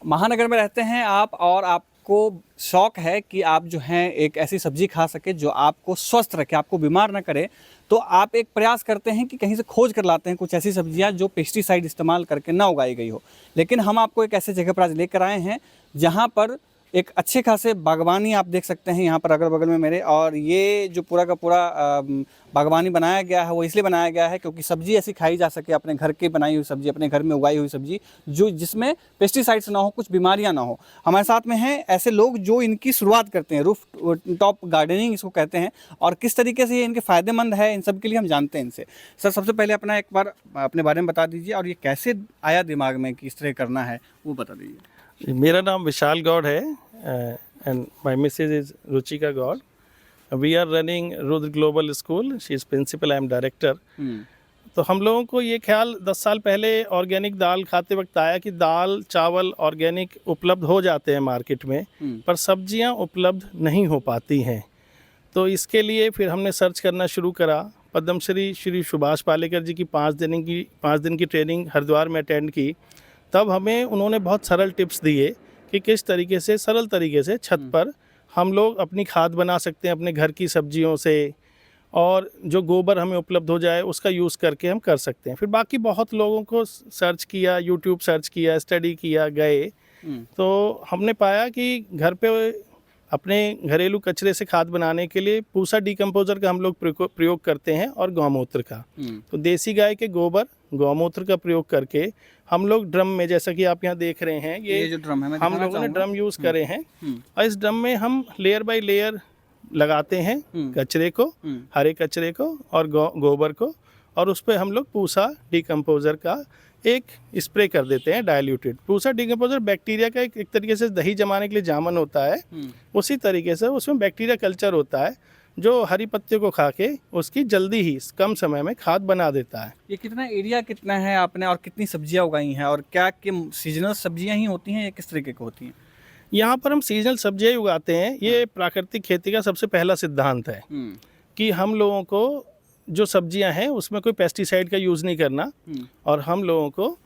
महानगर में रहते हैं आप और आपको शौक है कि आप जो हैं एक ऐसी सब्जी खा सके जो आपको स्वस्थ रखे, आपको बीमार ना करे, तो आप एक प्रयास करते हैं कि कहीं से खोज कर लाते हैं कुछ ऐसी सब्जियां जो पेस्टिसाइड इस्तेमाल करके ना उगाई गई हो। लेकिन हम आपको एक ऐसे जगह पर आज लेकर आए हैं जहां पर एक अच्छे खासे बागवानी आप देख सकते हैं यहाँ पर अगल बगल में मेरे। और ये जो पूरा का पूरा बागवानी बनाया गया है वो इसलिए बनाया गया है क्योंकि सब्जी ऐसी खाई जा सके, अपने घर की बनाई हुई सब्जी, अपने घर में उगाई हुई सब्जी जो जिसमें पेस्टिसाइड्स ना हो, कुछ बीमारियां ना हो। हमारे साथ में हैं ऐसे लोग जो इनकी शुरुआत करते हैं, रूफ टॉप गार्डनिंग इसको कहते हैं, और किस तरीके से ये इनके फ़ायदेमंद है इन सब के लिए हम जानते हैं इनसे। सर, सबसे पहले अपना एक बार अपने बारे में बता दीजिए और ये कैसे आया दिमाग में कि इस तरह करना है वो बता दीजिए। मेरा नाम विशाल गौड़ है and my missus is Ruchika Gaur. We are running Rudra global school, she is principal, I am director. तो हम लोगों को ये ख्याल 10 साल पहले ऑर्गेनिक दाल खाते वक्त आया कि दाल चावल ऑर्गेनिक उपलब्ध हो जाते हैं मार्केट में, पर सब्जियां उपलब्ध नहीं हो पाती हैं। तो इसके लिए फिर हमने सर्च करना शुरू करा। पद्मश्री श्री सुभाष पालेकर जी की 5 दिन की ट्रेनिंग हरिद्वार में अटेंड की। तब हमें उन्होंने बहुत सरल टिप्स दिए कि किस तरीके से सरल तरीके से छत पर हम लोग अपनी खाद बना सकते हैं अपने घर की सब्जियों से, और जो गोबर हमें उपलब्ध हो जाए उसका यूज़ करके हम कर सकते हैं। फिर बाकी बहुत लोगों को सर्च किया, यूट्यूब सर्च किया, स्टडी किया, गए तो हमने पाया कि घर पे अपने घरेलू कचरे से खाद बनाने के लिए पूसा डिकम्पोजर का हम लोग प्रयोग करते हैं और गौमूत्र का। तो देसी गाय के गोबर गौमूत्र का प्रयोग करके हम लोग ड्रम में, जैसा कि आप यहाँ देख रहे हैं, ये जो ड्रम है हम लोगों ने ड्रम यूज़ करे हैं, और इस ड्रम में हम लेयर बाय लेयर लगाते हैं कचरे को, हरे कचरे को और गोबर को, और उस पर हम लोग पूसा डिकम्पोजर का एक स्प्रे कर देते हैं डाइल्यूटेड। पूसा डिकम्पोजर बैक्टीरिया का एक तरीके से दही जमाने के लिए जामन होता है, उसी तरीके से उसमें बैक्टीरिया कल्चर होता है जो हरी पत्तियों को खा के उसकी जल्दी ही कम समय में खाद बना देता है। ये कितना एरिया कितना है आपने और कितनी सब्जियां उगाई हैं, और क्या कि सीजनल सब्जियां ही होती हैं या किस तरीके की होती हैं? यहाँ पर हम सीजनल सब्जियां ही उगाते हैं। ये प्राकृतिक खेती का सबसे पहला सिद्धांत है कि हम लोगों को जो सब्जियां हैं उसमें कोई पेस्टिसाइड का यूज़ नहीं करना, और हम लोगों को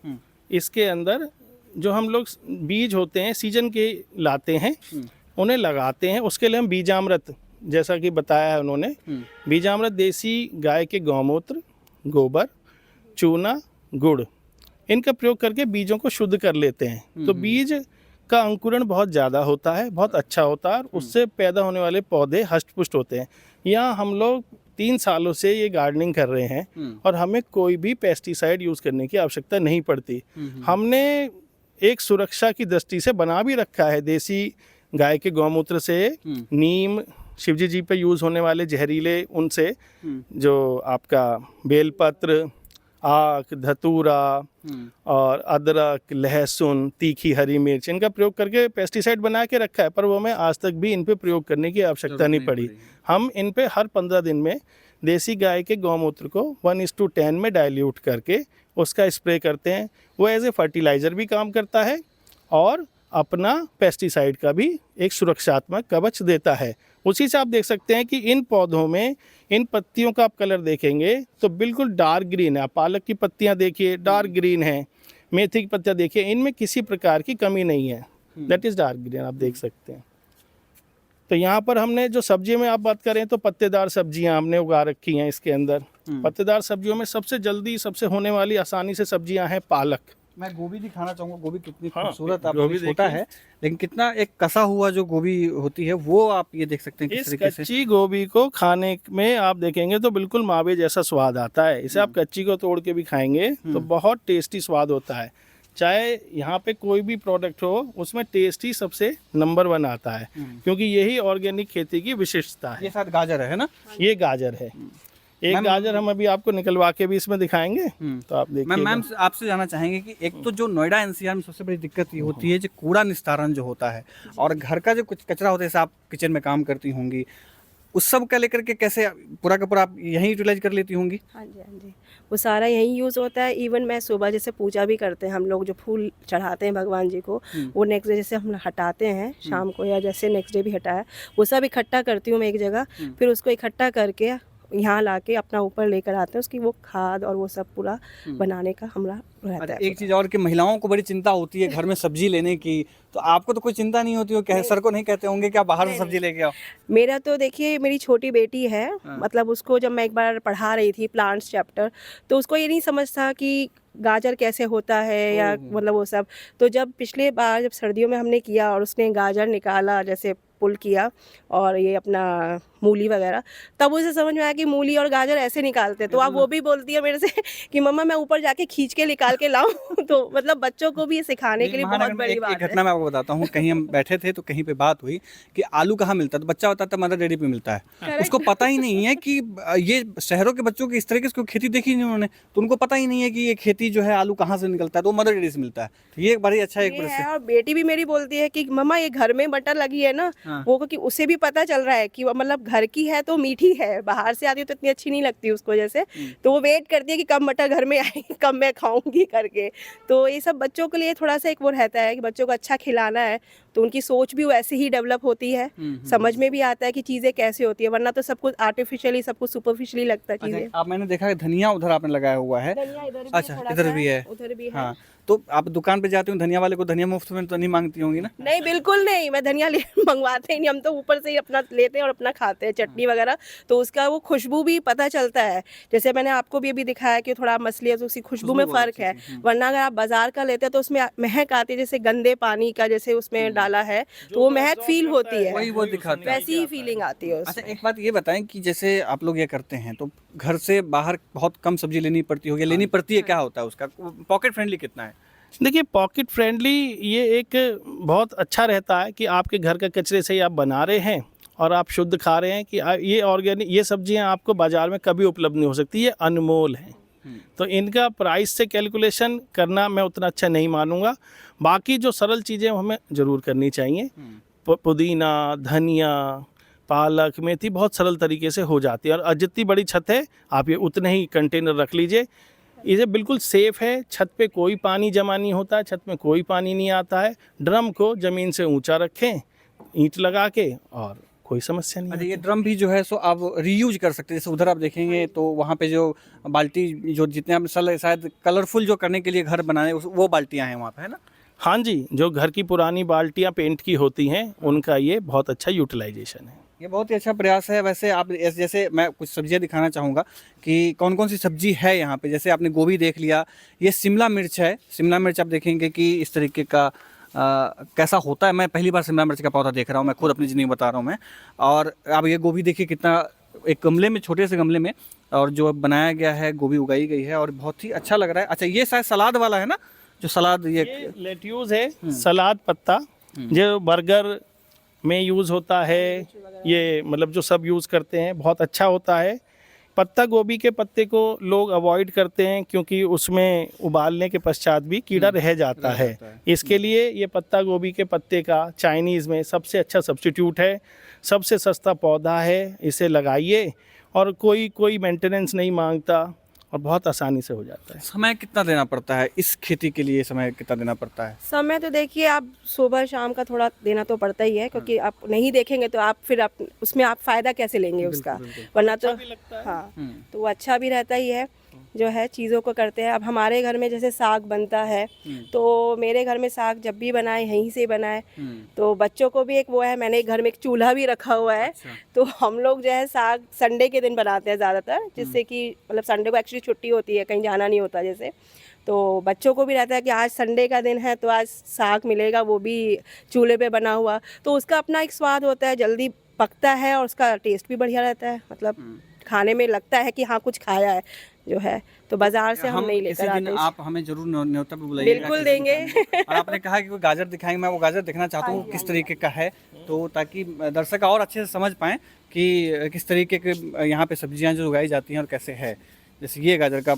इसके अंदर जो हम लोग बीज होते हैं सीजन के लाते हैं, उन्हें लगाते हैं। उसके लिए हम बीजामृत, जैसा कि बताया है उन्होंने, बीजामृत देसी गाय के गौमूत्र, गोबर, चूना, गुड़, इनका प्रयोग करके बीजों को शुद्ध कर लेते हैं। तो बीज का अंकुरण बहुत ज़्यादा होता है, बहुत अच्छा होता है, और उससे पैदा होने वाले पौधे हष्ट-पुष्ट होते हैं। यहाँ हम लोग 3 सालों से ये गार्डनिंग कर रहे हैं और हमें कोई भी पेस्टिसाइड यूज़ करने की आवश्यकता नहीं पड़ती। हमने एक सुरक्षा की दृष्टि से बना भी रखा है। देसी गाय के गौमूत्र से, नीम, शिवजी जी पे यूज़ होने वाले जहरीले उनसे, जो आपका बेलपत्र, आक, धतूरा और अदरक, लहसुन, तीखी हरी मिर्च, इनका प्रयोग करके पेस्टिसाइड बना के रखा है, पर वो हमें आज तक भी इन पे प्रयोग करने की आवश्यकता नहीं पड़ी। हम इन पे हर 15 दिन में देसी गाय के गौमूत्र को 1:10 में डाइल्यूट करके उसका स्प्रे करते हैं। वो एज ए फर्टिलाइज़र भी काम करता है और अपना पेस्टिसाइड का भी एक सुरक्षात्मक कवच देता है। उसी से आप देख सकते हैं कि इन पौधों में, इन पत्तियों का आप कलर देखेंगे तो बिल्कुल डार्क ग्रीन है। आप पालक की पत्तियां देखिए, डार्क ग्रीन है, मेथी की पत्तियां देखिए, इनमें किसी प्रकार की कमी नहीं है। दैट इज़ डार्क ग्रीन, आप देख सकते हैं। तो यहाँ पर हमने जो सब्जी में आप बात करें तो पत्तेदार सब्जियां हमने उगा रखी हैं इसके अंदर। पत्तेदार सब्जियों में सबसे जल्दी, सबसे होने वाली आसानी से सब्जियां हैं पालक। मैं गोभी दिखाना चाहूँगा, गोभी कितनी खूबसूरत, आप गोभी छोटा है लेकिन कितना एक कसा हुआ जो गोभी होती है वो आप ये देख सकते हैं। इस कच्ची गोभी को खाने में आप देखेंगे तो बिल्कुल मावे जैसा स्वाद आता है। इसे आप कच्ची को तोड़ के भी खाएंगे तो बहुत टेस्टी स्वाद होता है। चाहे यहाँ पे कोई भी प्रोडक्ट हो, उसमें टेस्ट ही सबसे नंबर 1 आता है, क्योंकि यही ऑर्गेनिक खेती की विशेषता है। ये शायद गाजर है ना? ये गाजर है। एक गाजर हम अभी आपको निकलवा के भी इसमें दिखाएंगे, तो आप देखिए। मैम आपसे जानना चाहेंगे कि एक तो जो नोएडा एनसीआर में सबसे बड़ी दिक्कत ये होती है जो कूड़ा निस्तारण जो होता है, और घर का जो कुछ कचरा होता है, जैसे आप किचन में काम करती होंगी, उस सब का लेकर के कैसे पूरा का पूरा आप यहीं यूटिलाइज कर लेती होंगी? हाँ जी, वो सारा यहीं यूज़ होता है। इवन मैं सुबह जैसे पूजा भी करते हैं हम लोग, जो फूल चढ़ाते हैं भगवान जी को, वो नेक्स्ट डे जैसे हम हटाते हैं शाम को, या जैसे नेक्स्ट डे भी हटाया, वो सब इकट्ठा करती हूँ मैं एक जगह। फिर उसको इकट्ठा करके यहाँ लाके अपना ऊपर लेकर आते हैं, उसकी वो खाद और वो सब पूरा बनाने का हमारा रहता अच्छा, है। एक चीज़ और कि महिलाओं को बड़ी चिंता होती है घर में सब्जी लेने की, तो आपको तो कोई चिंता नहीं होती हो? कहे सर को नहीं कहते होंगे कि आप बाहर से सब्जी लेके आओ? मेरा तो देखिए, मेरी छोटी बेटी है, मतलब उसको जब मैं एक बार पढ़ा रही थी प्लांट्स चैप्टर, तो उसको ये नहीं समझ था कि गाजर कैसे होता है या मतलब वो सब। तो जब पिछले बार जब सर्दियों में हमने किया और उसने गाजर निकाला, जैसे पुल किया और ये अपना मूली वगैरह, तब उसे समझ में आया कि मूली और गाजर ऐसे निकालते हैं। तो अब वो भी बोलती है मेरे से कि मम्मा मैं ऊपर जाके खींच के निकाल के लाऊं। तो मतलब बच्चों को भी ये सिखाने के लिए बहुत महानगर में बड़ी एक बात घटना है। मैं आपको बताता हूँ। कहीं हम बैठे थे तो कहीं पे बात हुई कि आलू कहाँ मिलता है, तो बच्चा बताता है मदर डेयरी पे मिलता है। उसको पता ही नहीं है कि ये शहरों के बच्चों की इस तरीके से खेती देखी नहीं उन्होंने, तो उनको पता ही नहीं है कि ये खेती जो है आलू कहाँ से निकलता है, तो वो मदर डेयरी से मिलता है। तो ये एक बड़ी अच्छा एक ये है। और बेटी भी मेरी बोलती है कि मम्मा ये घर में मटर लगी है ना, वो क्योंकि उसे भी पता चल रहा है कि वो मतलब घर की है तो मीठी है, बाहर से आती है तो इतनी अच्छी नहीं लगती उसको जैसे। तो वो वेट करती है कि कब मटर घर में आएगी, कब मैं खाऊंगी करके। तो ये सब बच्चों के लिए थोड़ा सा एक वो रहता है कि बच्चों को अच्छा खिलाना है, तो उनकी सोच भी वैसे ही डेवलप होती है, समझ में भी आता है कि चीज़ें कैसे होती है, वरना तो सब कुछ आर्टिफिशियली, सब कुछ सुपरफिशियली लगता है चीज़ें। आप मैंने देखा है धनिया उधर आपने लगाया हुआ है। धनिया इधर भी अच्छा, थोड़ा इधर सा भी है। उधर भी है। हाँ, तो आप दुकान पे जाते हो धनिया वाले को धनिया मुफ्त में तो नहीं मांगती होंगी ना? नहीं, बिल्कुल नहीं, मैं धनिया मंगवाते ही नहीं, हम तो ऊपर से ही अपना लेते हैं और अपना खाते हैं चटनी वगैरह। तो उसका वो खुशबू भी पता चलता है, जैसे मैंने आपको भी अभी दिखाया कि थोड़ा मछली है तो उसकी खुशबू में फ़र्क है। वरना अगर आप बाजार का लेते हैं तो उसमें महक आती है, जैसे गंदे पानी का जैसे उसमें डाला है, तो वो महक फील होती है, वही वो दिखाते हैं। वैसी ही फीलिंग आती है अच्छा, उसमें। एक बात ये बताएं कि जैसे आप लोग ये करते हैं तो घर से बाहर बहुत कम सब्जी लेनी पड़ती होगी, लेनी पड़ती है, क्या होता है उसका पॉकेट फ्रेंडली कितना है? देखिए, पॉकेट फ्रेंडली ये एक बहुत अच्छा रहता है कि आपके घर के कचरे से ही आप बना रहे हैं और आप शुद्ध खा रहे हैं, कि ये ऑर्गेनिक, ये सब्जियां आपको बाज़ार में कभी उपलब्ध नहीं हो सकती, ये अनमोल हैं। तो इनका प्राइस से कैलकुलेशन करना मैं उतना अच्छा नहीं मानूंगा। बाकी जो सरल चीज़ें हमें ज़रूर करनी चाहिए, पुदीना, धनिया, पालक, मेथी बहुत सरल तरीके से हो जाती है। और जितनी बड़ी छत है आप ये उतने ही कंटेनर रख लीजिए, ये बिल्कुल सेफ़ है। छत पे कोई पानी जमा नहीं होता है, छत में कोई पानी नहीं आता है। ड्रम को ज़मीन से ऊंचा रखें, ईंट लगा के, और कोई समस्या नहीं। अच्छा, ये ड्रम भी जो है सो आप रीयूज कर सकते हैं। जैसे उधर आप देखेंगे तो वहाँ पे जो बाल्टी, जो जितने आप शायद कलरफुल जो करने के लिए घर बनाए वो बाल्टियाँ हैं वहाँ पे, है ना? हाँ जी, जो घर की पुरानी बाल्टियाँ पेंट की होती हैं, उनका ये बहुत अच्छा यूटिलाइजेशन है। ये बहुत ही अच्छा प्रयास है। वैसे आप जैसे मैं कुछ सब्जियां दिखाना चाहूँगा कि कौन कौन सी सब्जी है यहाँ पे। जैसे आपने गोभी देख लिया, ये शिमला मिर्च है। शिमला मिर्च आप देखेंगे कि इस तरीके का कैसा होता है। मैं पहली बार शिमला मिर्च का पौधा देख रहा हूँ, मैं खुद अपनी ज़िंदगी बता रहा हूँ मैं। और अब ये गोभी देखिए कितना एक गमले में, छोटे से गमले में, और जो बनाया गया है, गोभी उगाई गई है और बहुत ही अच्छा लग रहा है। अच्छा, ये शायद सलाद वाला है ना, जो सलाद ये लेट्यूस है, सलाद पत्ता, जो बर्गर में यूज़ होता है, ये मतलब जो सब यूज़ करते हैं, बहुत अच्छा होता है। पत्ता गोभी के पत्ते को लोग अवॉइड करते हैं क्योंकि उसमें उबालने के पश्चात भी कीड़ा रह जाता है। इसके लिए ये पत्ता गोभी के पत्ते का चाइनीज़ में सबसे अच्छा सब्स्टिट्यूट है, सबसे सस्ता पौधा है। इसे लगाइए और कोई मेंटेनेंस नहीं मांगता और बहुत आसानी से हो जाता है। समय कितना देना पड़ता है इस खेती के लिए? समय कितना देना पड़ता है? समय तो देखिए, आप सुबह शाम का थोड़ा देना तो पड़ता ही है, क्योंकि आप नहीं देखेंगे तो आप फिर आप उसमें आप फ़ायदा कैसे लेंगे उसका, वरना तो हाँ, तो वो अच्छा भी रहता ही है जो है चीज़ों को करते हैं। अब हमारे घर में जैसे साग बनता है, तो मेरे घर में साग जब भी बनाए यहीं से बनाए, तो बच्चों को भी एक वो है, मैंने एक घर में एक चूल्हा भी रखा हुआ है। तो हम लोग जो है साग संडे के दिन बनाते हैं ज़्यादातर, जिससे कि मतलब संडे को एक्चुअली छुट्टी होती है, कहीं जाना नहीं होता जैसे। तो बच्चों को भी रहता है कि आज संडे का दिन है तो आज साग मिलेगा, वो भी चूल्हे पे बना हुआ, तो उसका अपना एक स्वाद होता है, जल्दी पकता है और उसका टेस्ट भी बढ़िया रहता है। मतलब खाने में लगता है कि हाँ कुछ खाया है जो है। तो बाजार से हम नहीं लेकर आते। आप हमें जरूर न्योता पे बुलाइएगा। बिल्कुल देंगे। और आपने कहा कि कोई गाजर दिखाएंगे, मैं वो गाजर देखना चाहता हूँ किस तरीके का है, तो ताकि दर्शक और अच्छे से समझ पाएँ कि किस तरीके के यहाँ पे सब्जियाँ जो उगाई जाती हैं और कैसे है। जैसे ये गाजर का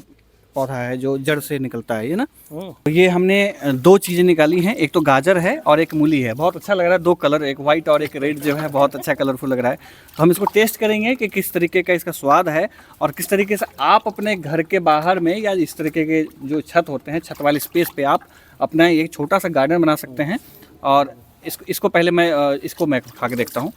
पौधा है जो जड़ से निकलता है, ये ना। तो ये हमने दो चीज़ें निकाली हैं, एक तो गाजर है और एक मूली है। बहुत अच्छा लग रहा है, दो कलर, एक वाइट और एक रेड जो है, बहुत अच्छा कलरफुल लग रहा है। तो हम इसको टेस्ट करेंगे कि किस तरीके का इसका स्वाद है और किस तरीके से आप अपने घर के बाहर में या इस तरीके के जो छत होते हैं, छत वाले स्पेस पे आप अपना एक छोटा सा गार्डन बना सकते हैं। और इसको पहले मैं खा के देखता हूँ।